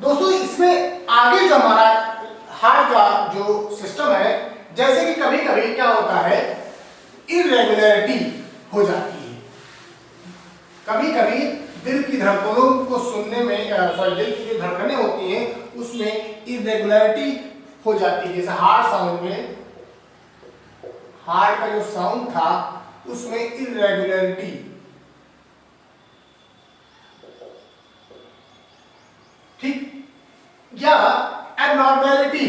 दोस्तों इसमें आगे जो हमारा हार्ट का जो सिस्टम है, जैसे कि कभी कभी क्या होता है, इरेगुलरिटी हो जाती है। कभी कभी दिल की धड़कनों को सुनने में, दिल की जो धड़कनें होती हैं उसमें इरेगुलरिटी हो जाती है। जैसे हार्ट साउंड में, हार्ट का जो साउंड था उसमें इरेगुलरिटी, ठीक, या एबनॉर्मेलिटी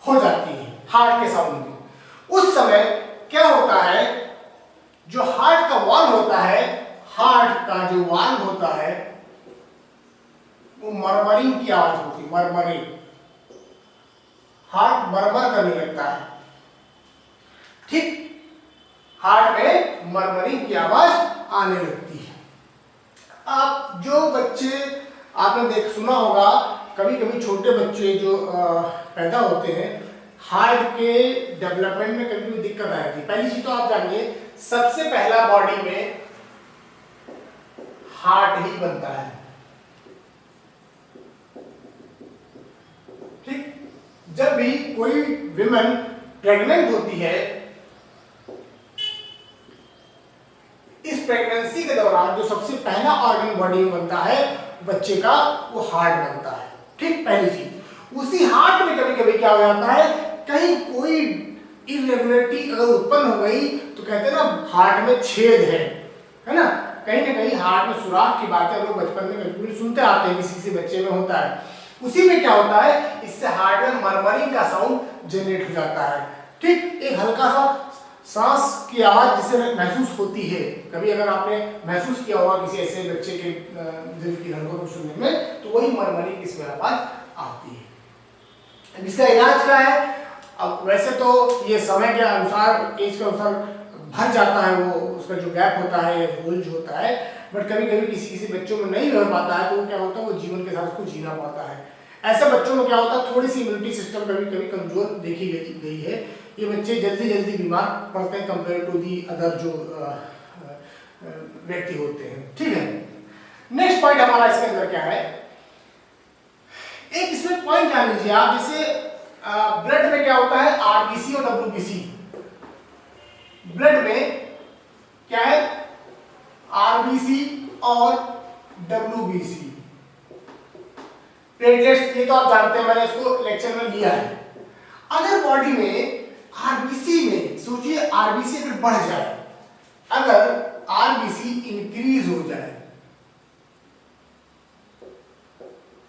हो जाती है हार्ट के साउंड में। उस समय क्या होता है, जो हार्ट का वाल्व होता है, हार्ट का जो वाल्व होता है वो मरमरिंग की आवाज होती है, मरमरिंग, हार्ट मरमर करने लगता है, ठीक, हार्ट में मरमरिंग की आवाज आने लगती है। आप जो बच्चे आपने सुना होगा, कभी कभी छोटे बच्चे जो पैदा होते हैं, हार्ट के डेवलपमेंट में कभी कभी दिक्कत आती है। पहली चीज तो आप जानिए, सबसे पहला बॉडी में हार्ट ही बनता है, ठीक। जब भी कोई विमेन प्रेग्नेंट होती है, इस प्रेगनेंसी के दौरान जो सबसे पहला ऑर्गन बॉडी में बनता है बच्चे का, वो हार्ट बनता है, ठीक, पहली चीज। उसी हार्ट में कभी कभी क्या हो जाता है, कहीं कोई इरेगुलरिटी अगर उत्पन्न हो गई तो कहते हैं ना हार्ट में छेद है ना कहीं हार्ट में सुराख की बातें हम लोग बचपन में कभी सुनते आते हैं, किसी किसी बच्चे में होता है। उसी में क्या होता है, इससे हार्ट में मरमरिंग का साउंड जनरेट हो जाता है, ठीक, एक हल्का सा सांस की आवाज जिसे महसूस होती है। कभी अगर आपने महसूस किया होगा किसी ऐसे बच्चे के दिल की धड़कनों को सुनने में, तो वही मरमरिंग इसमें आवाज आती है। इसका इलाज क्या है, अब वैसे तो ये समय के अनुसार, एज के अनुसार भर जाता है, वो उसका जो गैप होता है, होल जो होता है, बट कभी कभी किसी किसी बच्चों में नहीं भर पाता है, तो वो क्या होता है, वो जीवन के साथ उसको जीना पड़ता है। ऐसे बच्चों में क्या होता है, थोड़ी सी इम्यूनिटी सिस्टम कभी कभी कमजोर देखी गई है, ये बच्चे जल्दी जल्दी बीमार पड़ते हैं कंपेयर टू दी अदर जो व्यक्ति होते हैं, ठीक है। नेक्स्ट पॉइंट हमारा इसके अंदर क्या है, एक इसमें पॉइंट जान लीजिए आप, जैसे ब्लड में क्या होता है, आरबीसी और डब्ल्यूबीसी। ब्लड में क्या है, आरबीसी और डब्ल्यूबीसी, प्लेटलेट्स, ये तो आप जानते हैं, मैंने इसको लेक्चर में लिया है। अगर बॉडी में आरबीसी में, सोचिए आरबीसी अगर बढ़ जाए, अगर आरबीसी इंक्रीज हो जाए,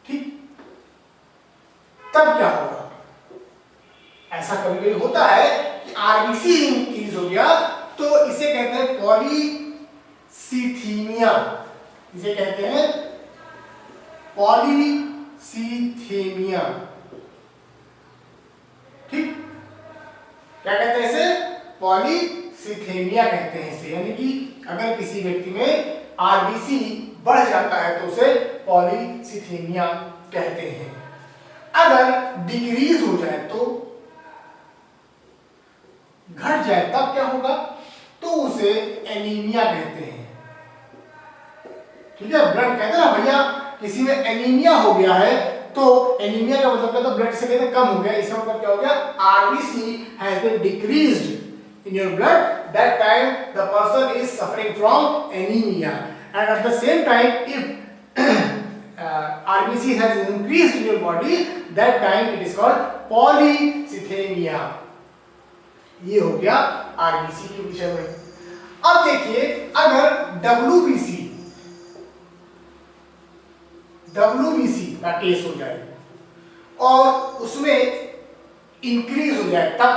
ठीक, तब क्या होगा, ऐसा कभी कभी होता है कि आरबीसी इंक्रीज हो गया, तो इसे कहते हैं पॉलीसीथीमिया, इसे कहते हैं पॉलीसीथेमिया, ठीक, क्या कहते हैं इसे, पॉलीसीथेमिया कहते हैं इसे। यानी कि अगर किसी व्यक्ति में आरबीसी बढ़ जाता है तो उसे पॉलीसीथेमिया कहते हैं। अगर डिक्रीज हो जाए, तो घट जाए, तब क्या होगा, तो उसे एनीमिया कहते हैं, ठीक है। ब्लड कहते हैं ना भैया, किसी में एनीमिया हो गया है, तो एनीमिया का मतलब क्या, तो ब्लड से कहते कम हो गया, इसका मतलब क्या हो गया, RBC has been decreased in your blood, that time the person is suffering from anaemia, and at the same time if RBC has increased in your body, that time it is called polycythemia। ये हो गया RBC के विषय में। अब देखिए, अगर WBC का केस हो जाए और उसमें इंक्रीज हो जाए, तब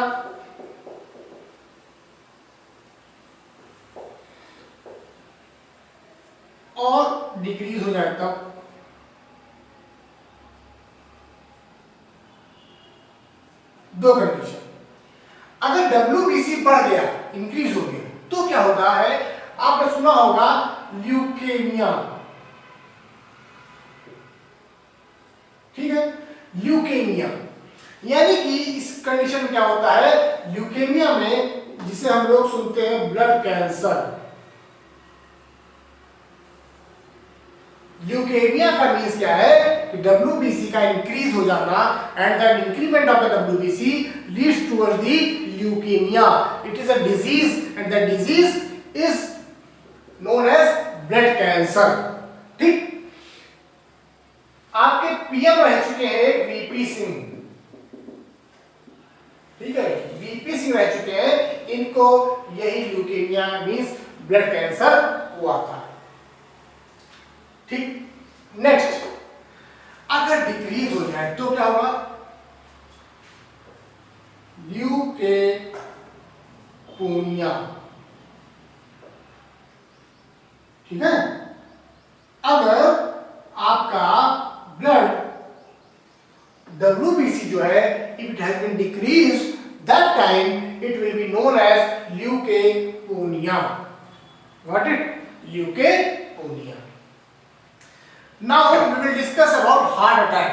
और डिक्रीज हो जाए, तब दो कंडीशन। अगर WBC बढ़ गया, इंक्रीज हो गया, तो क्या होता है, आपने सुना होगा ल्यूकेमिया, ठीक है, ल्यूकेमिया। यानी कि इस कंडीशन में क्या होता है, ल्यूकेमिया में जिसे हम लोग सुनते हैं ब्लड कैंसर। ल्यूकेमिया का मीन्स क्या है कि WBC का इंक्रीज हो जाना, and the increment of the WBC leads towards the leukaemia. It is a disease and the disease is known as blood cancer. ठीक, आपके पीएम रह चुके हैं वीपी सिंह, ठीक है, वीपी सिंह रह चुके हैं, इनको यही ल्यूकेमिया मींस ब्लड कैंसर हुआ था। ठीक, नेक्स्ट, अगर डिक्रीज हो जाए तो क्या होगा? ल्यूकेमिया, ठीक है। अगर आपका ब्लड WBC जो है, if it has been decreased, that time it will be known as leukemia. Got it? Leukemia. Now we will discuss about heart attack.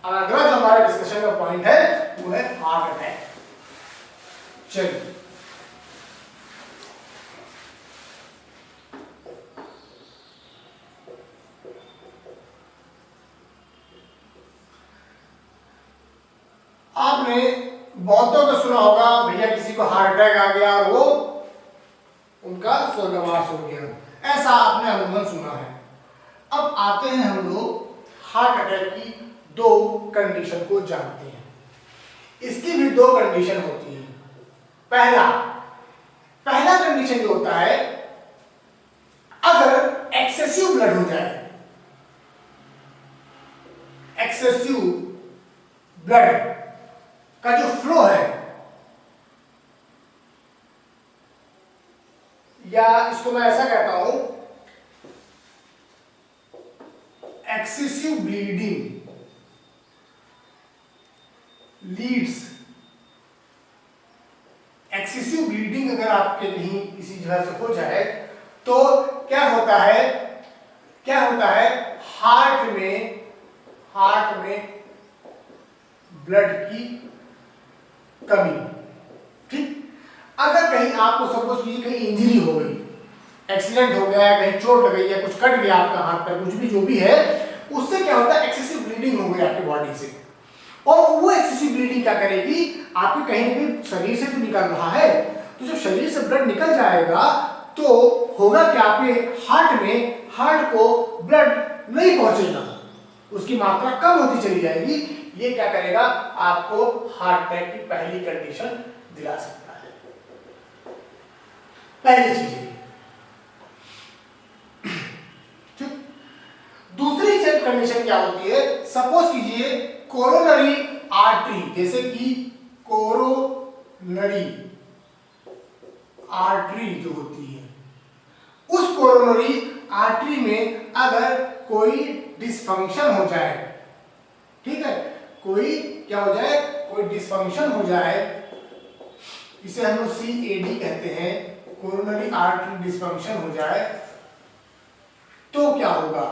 अगला जो हमारा डिस्कशन का पॉइंट है वो है हार्ट अटैक। चलिए, आपने बहुतों को सुना होगा, भैया किसी को हार्ट अटैक आ गया और वो उनका स्वर्गवास हो गया, ऐसा आपने अमूमन सुना है। अब आते हैं हम लोग हार्ट अटैक की दो कंडीशन को जानते हैं। इसकी भी दो कंडीशन होती है। पहला कंडीशन जो होता है, अगर एक्सेसिव ब्लड हो जाए, एक्सेसिव ब्लड का जो फ्लो है, या इसको मैं ऐसा कहता हूं, excessive bleeding leads, excessive bleeding अगर आपके कहीं किसी जगह से हो जाए तो क्या होता है हार्ट में ब्लड की कमी। ठीक, अगर कहीं आपको सपोज कीजिए कहीं इंजरी हो गई, एक्सीडेंट हो गया, कहीं चोट लग गई है, कुछ कट गया आपका हाथ पर, कुछ भी जो भी है, उससे क्या होता है, एक्सेसिव ब्लीडिंग हो गई आपकी बॉडी से। और वो एक्सेसिव ब्लीडिंग क्या करेगी, आपके कहीं ना कहीं शरीर से तो निकल रहा है, तो जब शरीर से ब्लड निकल जाएगा तो होगा कि आपके हार्ट को ब्लड नहीं पहुंचेगा, उसकी मात्रा कम होती चली जाएगी। ये क्या करेगा, आपको हार्ट अटैक की पहली कंडीशन दिला सकता है। पहली चीज। ठीक, दूसरी कंडीशन क्या होती है, सपोज कीजिए कोरोनरी आर्टरी, जैसे कि कोरोनरी आर्टरी जो होती है, उस कोरोनरी आर्टरी में अगर कोई डिसफंक्शन हो जाए, ठीक है, कोई क्या हो जाए, कोई डिसफंक्शन हो जाए, इसे हम लोग CAD कहते हैं, कोरोनरी आर्टरी डिसफंक्शन हो जाए, तो क्या होगा,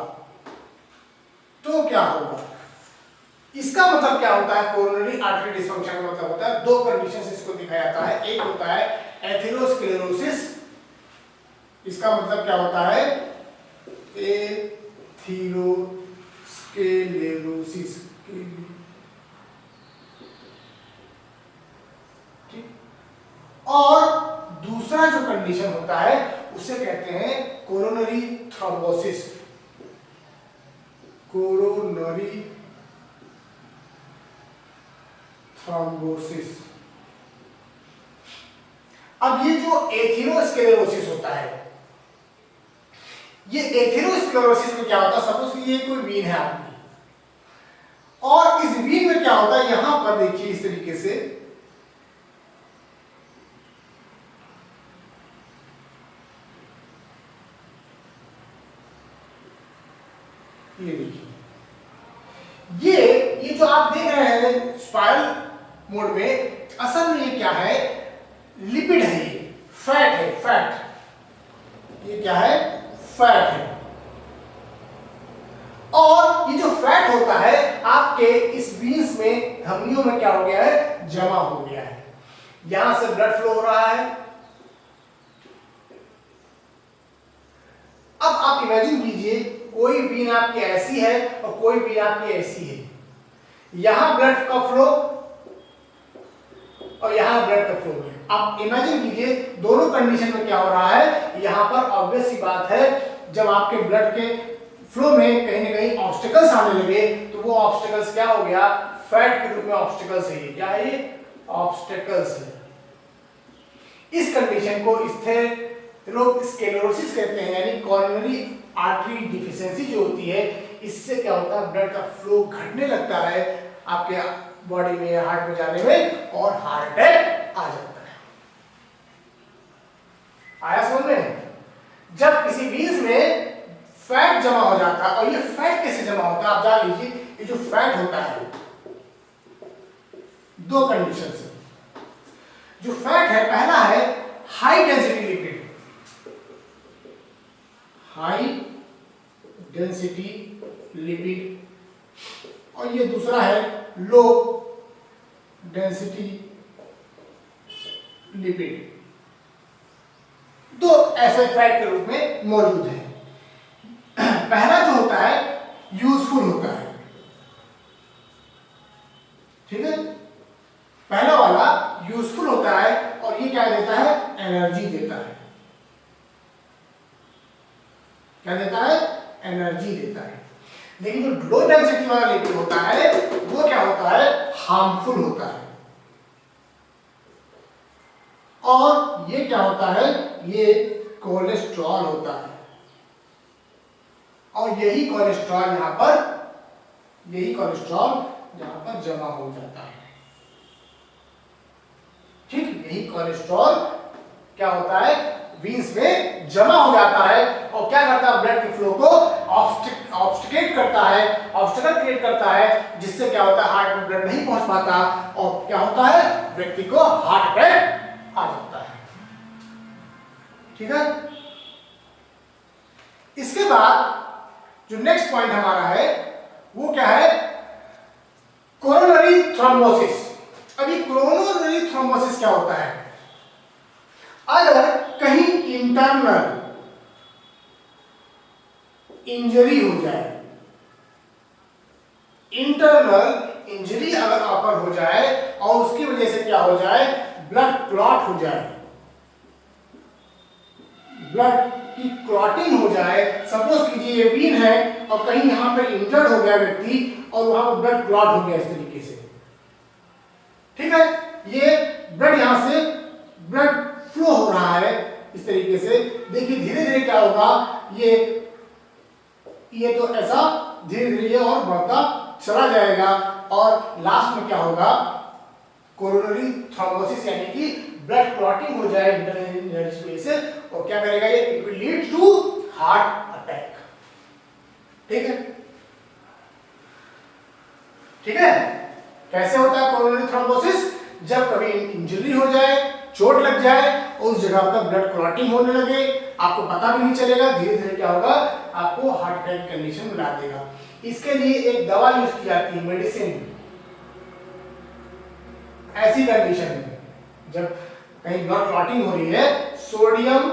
इसका मतलब क्या होता है, कोरोनरी आर्टरी डिसफंक्शन का मतलब होता है, दो कंडीशन से इसको दिखाया जाता है। एक होता है एथेरोस्क्लेरोसिस, इसका मतलब क्या होता है, एथेरोस्क्लेरोसिस, ठीक, और दूसरा जो कंडीशन होता है उसे कहते हैं कोरोनरी थ्रोम्बोसिस, कोरोनरी थ्रोम्बोसिस। अब ये जो एथेरोस्क्लेरोसिस होता है, ये एथेरोस्क्लेरोसिस में क्या होता है, सपोज कि ये कोई वीन है आपकी, और इस वीन में क्या होता है, यहां पर देखिए इस तरीके से ये देखिए, ये जो आप देख रहे हैं स्पाइरल मोड में, असल में ये क्या है, लिपिड है, ये फैट है, फैट, ये क्या है, फैट है। और ये जो फैट होता है आपके इस वीन्स में, धमनियों में क्या हो गया है, जमा हो गया है, यहां से ब्लड फ्लो हो रहा है, अब आप इमेजिन कीजिए कोई वेन आपकी ऐसी है और कोई वेन आपकी ऐसी है, यहां ब्लड का फ्लो और यहां ब्लड का फ्लो है। आप इमेजिन कीजिए दोनों कंडीशन में क्या हो रहा है। यहां पर ऑब्वियस सी बात है, जब आपके ब्लड के फ्लो में कहीं ना कहीं ऑब्स्टिकल्स आने लगे तो वो ऑब्स्टिकल्स क्या हो गया, फैट के रूप में ऑब्स्टिकल्स है। ये क्या है, ये ऑब्स्टिकल्स है। इस कंडीशन को स्क्लेरोसिस कहते हैं, यानी कोरोनरी आर्टरी डिफिशियंसी जो होती है, इससे क्या होता है ब्लड का फ्लो घटने लगता है आपके बॉडी में, हार्ट में जाने में, और हार्ट अटैक आ जाता है। आया समझ में? जब किसी वीन्स में फैट जमा हो जाता है, और ये फैट कैसे जमा होता है आप जान लीजिए। ये जो फैट होता है, दो कंडीशन से जो फैट है, पहला है high density lipid, high density lipid, और ये दूसरा है लो डेंसिटी लिपिड। दो ऐसे फैट के रूप में मौजूद है। पहला जो होता है यूजफुल होता है, ठीक है, पहला वाला यूजफुल होता है, और ये क्या देता है, एनर्जी देता है। क्या देता है, एनर्जी देता है। लेकिन जो लो डेंसिटी वाला लिपिड होता है वो क्या होता है, हार्मफुल होता है। और ये क्या होता है, ये कोलेस्ट्रॉल होता है। और यही कोलेस्ट्रॉल यहां पर जमा हो जाता है। ठीक, यही कोलेस्ट्रॉल क्या होता है, वीन्स में जमा हो जाता है, और क्या करता है, ब्लड के फ्लो को ऑब्स्टिकेट करता है, ऑब्स्टिकल क्रिएट करता है, जिससे क्या होता है, हार्ट में ब्लड नहीं पहुंच पाता, और क्या होता है, व्यक्ति को हार्ट अटैक आ जाता है। ठीक है। इसके बाद जो नेक्स्ट पॉइंट हमारा है वो क्या है, कोरोनरी थ्रोम्बोसिस। अभी कोरोनरी थ्रोम्बोसिस क्या होता है, अगर कहीं इंटरनल इंजरी हो जाए, इंटरनल इंजरी अगर ऑकर हो जाए और उसकी वजह से क्या हो जाए, ब्लड क्लॉट हो जाए, ब्लड की क्लॉटिंग हो जाए। सपोज कीजिए ये वीन है और कहीं यहां पे इंजर्ड हो गया व्यक्ति और वहां पर ब्लड क्लॉट हो गया इस तरीके से, ठीक है, ये ब्लड यहां से ब्लड फ्लो हो रहा है इस तरीके से। देखिए धीरे धीरे क्या होगा, ये तो ऐसा धीरे धीरे और बढ़ता चला जाएगा, और लास्ट में क्या होगा, कोरोनरी थ्रोम्बोसिस, यानी कि ब्लड क्लॉटिंग हो जाए इंटरनल इंजरी की वजह से, और क्या करेगा ये, it will lead to heart attack. ठीक है, ठीक है। कैसे होता है कोरोनरी थ्रोम्बोसिस, जब कभी इंजरी हो जाए, चोट लग जाए, उस जगह पर ब्लड क्लॉटिंग होने लगे, आपको पता भी नहीं चलेगा, धीरे धीरे क्या होगा, आपको हार्ट अटैक कंडीशन में ला देगा। इसके लिए एक दवा यूज की जाती है, मेडिसिन। ऐसी कंडीशन में जब कहीं ब्लड क्लॉटिंग हो रही है, सोडियम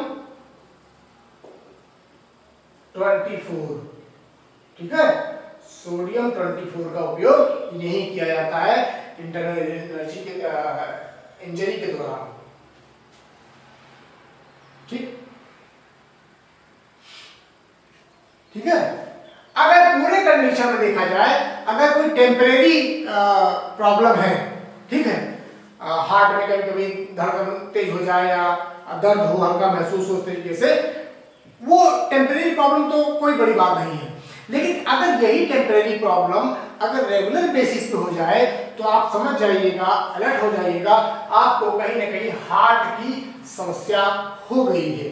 24, ठीक है, सोडियम 24 का उपयोग यही किया जाता है इंटरनल एनर्जी के इंजरी के दौरान। ठीक, ठीक है। अगर पूरे कंडीशन में देखा जाए, अगर कोई टेम्परेरी प्रॉब्लम है, ठीक है, हार्ट में कभी कभी धड़कन तेज हो जाए या दर्द हो, हल्का महसूस हो, इस तरीके से, वो टेम्परेरी प्रॉब्लम तो कोई बड़ी बात नहीं है। लेकिन अगर यही टेम्परेरी प्रॉब्लम अगर रेगुलर बेसिस पे हो जाए तो आप समझ जाइएगा, अलर्ट हो जाइएगा, आपको कहीं ना कहीं हार्ट की समस्या हो गई है,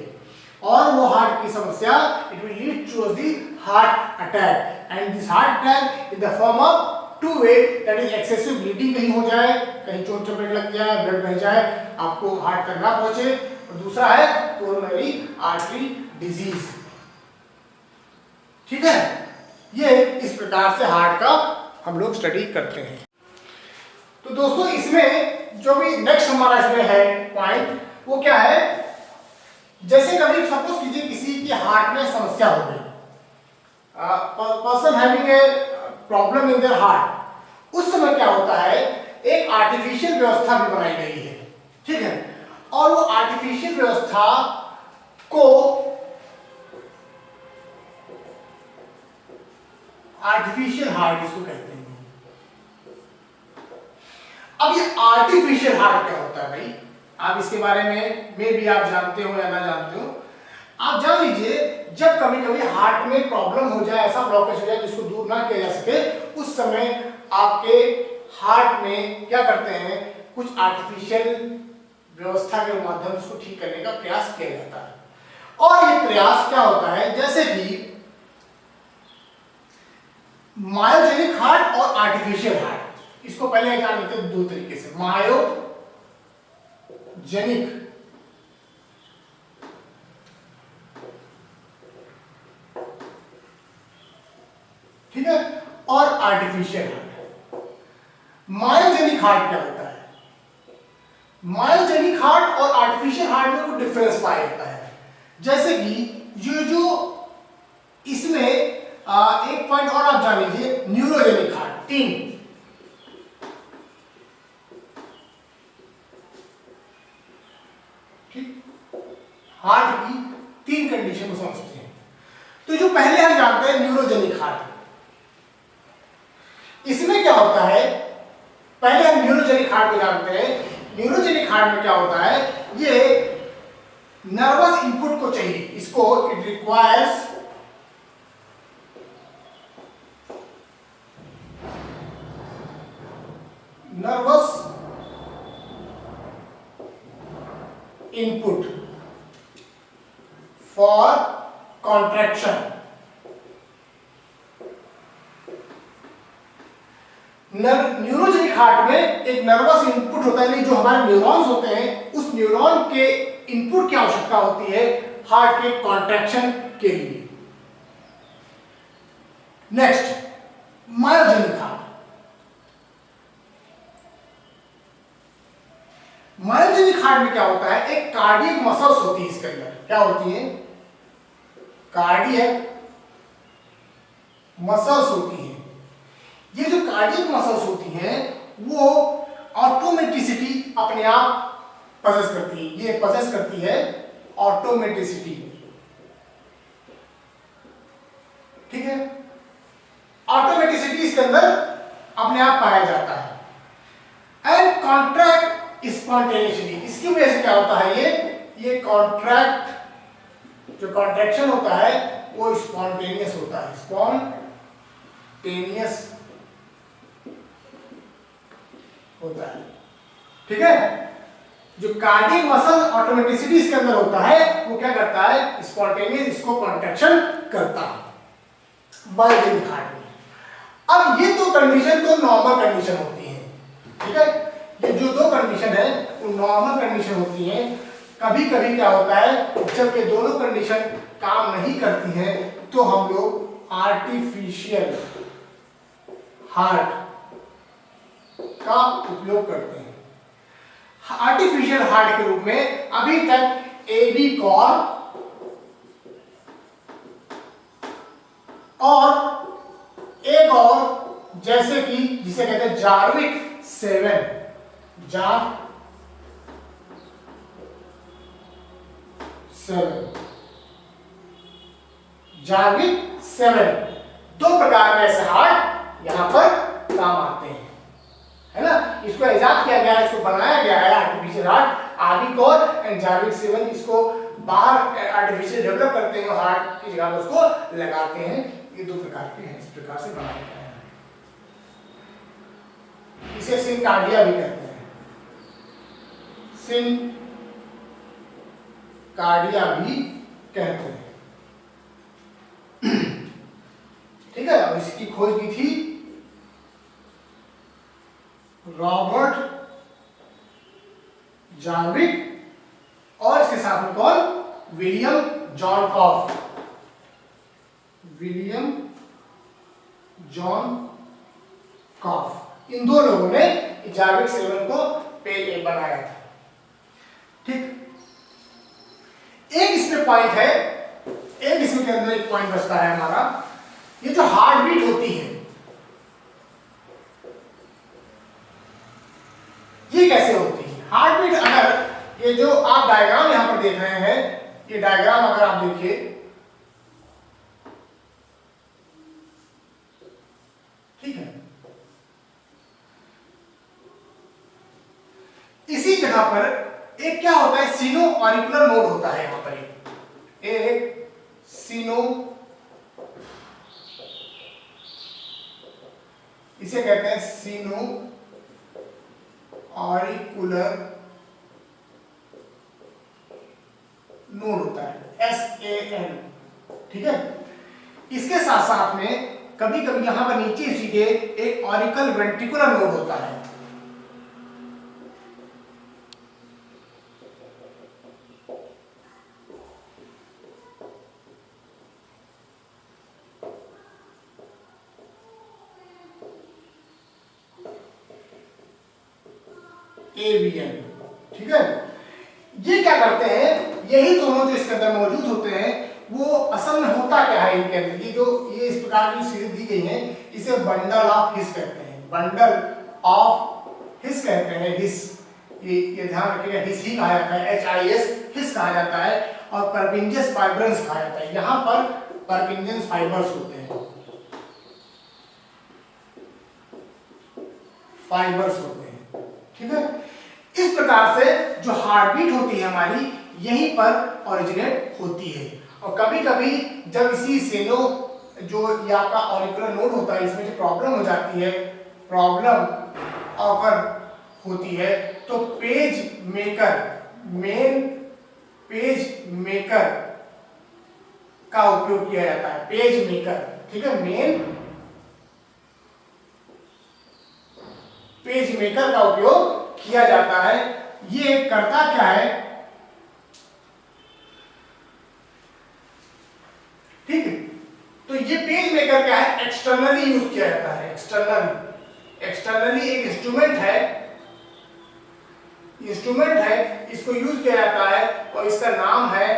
और वो हार्ट की समस्या, it will lead to the heart attack, and this heart attack in the form of two way, that is excessive bleeding कहीं हो जाए, कहीं चोट चपेट लग जाए, ब्लड बह जाए, आपको हार्ट तक ना पहुंचे, और दूसरा है कोरोनरी आर्टरी डिजीज। ठीक है, ये इस प्रकार से हार्ट का हम लोग स्टडी करते हैं। तो दोस्तों इसमें जो भी नेक्स्ट हमारा इसमें है पॉइंट, वो क्या है, जैसे कभी सपोज कीजिए किसी की हार्ट में समस्या हो गई, person having a problem in their heart, उस समय क्या होता है एक आर्टिफिशियल व्यवस्था भी बनाई गई है, ठीक है, और वो आर्टिफिशियल व्यवस्था को आर्टिफिशियल हार्ट इसको कहते हैं। अब ये आर्टिफिशियल हार्ट क्या होता है भाई, आप इसके बारे में भी आप जानते हो या ना जानते हो, आप जान लीजिए जब कभी कभी हार्ट में प्रॉब्लम हो जाए, ऐसा ब्लॉकेज हो जाए जिसको दूर ना किया जा सके, उस समय आपके हार्ट में क्या करते हैं, कुछ आर्टिफिशियल व्यवस्था के माध्यम से उसको ठीक करने का प्रयास किया जाता है। और ये प्रयास क्या होता है, जैसे कि मायोजेनिक हार्ट और आर्टिफिशियल हार्ट, इसको पहले जान लेते हैं दो तरीके से। मायोजेनिक, ठीक है, और आर्टिफिशियल हार्ट। मायोजेनिक हार्ट क्या होता है, मायोजेनिक हार्ट और आर्टिफिशियल हार्ट में कुछ डिफरेंस पाया जाता है। जैसे कि ये जो इसमें एक पॉइंट और आप जान लीजिए, न्यूरोजेनिक हार्ट, 3, ठीक, हार्ट की 3 कंडीशन को समझते हैं। तो जो पहले हम जानते हैं न्यूरोजेनिक हार्ट, इसमें क्या होता है, पहले हम न्यूरोजेनिक हार्ट को जानते हैं। न्यूरोजेनिक हार्ट में क्या होता है, ये नर्वस इनपुट को चाहिए, इसको it requires nervous input for contraction. Neurogenic heart में एक नर्वस इनपुट होता है, जो हमारे न्यूरॉन्स होते हैं, उस न्यूरॉन के इनपुट की आवश्यकता होती है हार्ट के कॉन्ट्रैक्शन के लिए। Next, myogenic heart. Myogenic heart में क्या होता है, एक कार्डियक मसल्स होती है, इसके अंदर क्या होती है, कार्डियक मसल्स होती है। ये जो कार्डियक मसल्स होती हैं वो ऑटोमेटिसिटी अपने आप पजेस करती है, ये पजेस करती है ऑटोमेटिसिटी, ठीक है, ऑटोमेटिसिटी इसके अंदर अपने आप पाया जाता है। एंड कॉन्ट्रैक्ट स्पॉन्टेनियसली, इसकी वजह से क्या होता है, ये कॉन्ट्रैक्ट, जो कॉन्ट्रैक्शन होता है वो स्पॉन्टेनियस होता है, स्पॉन्टेनियस होता है, ठीक है। जो कार्डियक मसल ऑटोमेटिसिटी इसके अंदर होता है वो क्या करता है, स्पॉन्टेनियस इसको कॉन्ट्रैक्शन करता है मायोजेनिक हार्ट में। अब ये दो कंडीशन तो नॉर्मल कंडीशन होती है, ठीक है, ये जो दो कंडीशन है वो नॉर्मल कंडीशन होती है। कभी कभी क्या होता है, जब ये दोनों कंडीशन काम नहीं करती हैं तो हम लोग आर्टिफिशियल हार्ट का उपयोग करते हैं। आर्टिफिशियल हार्ट के रूप में अभी तक एबी कॉर और एक और, जैसे कि जिसे कहते हैं जार्विक 7, जार्विक 7, दो प्रकार के ऐसे हार्ट यहां पर काम आते हैं, है ना। इसको इजाद किया गया है, इसको बनाया गया है आर्टिफिशियल हार्ट, आर्वी कॉर एंड जार्विक 7, इसको बाहर आर्टिफिशियल डेवलप करते हैं, हार्ट की जगह पर उसको लगाते हैं। ये दो प्रकार के हैं, इस प्रकार से बनाए गए हैं। इसे सिनकार्डिया भी कहते हैं, सिनकार्डिया भी कहते हैं, ठीक है। और इसकी खोज की थी रॉबर्ट जार्विक और इसके साथ में कौन, विलियम जॉन कॉफ, विलियम जॉन कॉफ, इन दो लोगों ने जार्विक 7 को बनाया था, ठीक। एक इसमें पॉइंट है, एक इसमें के अंदर एक पॉइंट बचता है हमारा, ये जो हार्ट बीट होती है ये कैसे होती है। हार्ट बीट, अगर ये जो आप डायग्राम यहां पर देख रहे हैं, ये डायग्राम अगर आप देखिए, ठीक है, इसी जगह पर एक क्या होता है, सीनो ऑरिकुलर नोड होता है यहां पर एक सीनो, इसे कहते हैं सीनो ऑरिकुलर नोड होता है, SAN, ठीक है। इसके साथ साथ में कभी कभी यहां पर नीचे इसी के एक ऑरिकल वेंट्रिकुलर नोड होता है, AVN, ठीक है। ये क्या करते हैं, यही दोनों जो इसके अंदर मौजूद होते हैं, वो असल में होता क्या है इनके अंदर, ये इस प्रकार की चीजें दी गई हैं, इसे बंडल ऑफ हिस कहते हैं, बंडल ऑफ हिस कहते हैं, हिस, ये ध्यान रखिएगा, हिस ही कहा जाता है, HIS, हिस कहा जाता है, और परकिंजस फाइब्रेंस कहा जाता है। यहां पर परकिंजस फाइबर्स होते हैं, फाइबर्स होते हैं, ठीक है। इस प्रकार से जो हार्ट बीट होती है हमारी, यहीं पर ओरिजिनेट होती है। और कभी कभी जब इसी सेनो जो ये आपका ऑरिकुलर नोड होता है, इसमें जो प्रॉब्लम हो जाती है, प्रॉब्लम ऑकर होती है, तो page maker, main page maker का उपयोग किया जाता है, पेज मेकर, ठीक है, मेन पेज मेकर का उपयोग किया जाता है। ये करता क्या है, ठीक है, तो ये पेज मेकर क्या है, एक्सटर्नली यूज किया जाता है, एक्सटर्नली एक इंस्ट्रूमेंट है, इसको यूज किया जाता है, और इसका नाम है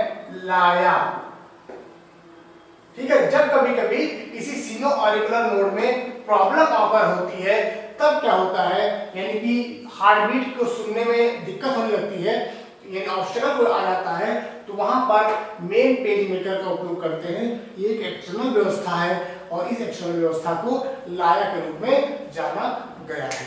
लाया, ठीक है। जब कभी कभी इसी सीनो ऑरिकुलर नोड में प्रॉब्लम ऑकर होती है, तब क्या होता है, यानी कि हार्ट बीट को सुनने में दिक्कत होने लगती है, यानी ऑब्स्टेकल को आ जाता है, तो वहां पर मेन पेज मेकर का उपयोग करते हैं। ये एक एक्सटर्नल व्यवस्था है, और इस एक्सटर्नल व्यवस्था को लाया के रूप में जाना गया है।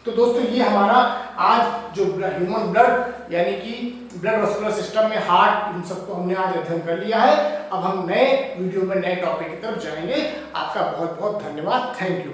तो दोस्तों, ये हमारा आज जो ह्यूमन ब्लड, यानी कि ब्लड वेस्कुलर सिस्टम में हार्ट, इन सबको हमने आज अध्ययन कर लिया है। अब हम नए वीडियो में नए टॉपिक की तरफ जाएंगे। आपका बहुत बहुत धन्यवाद, थैंक यू।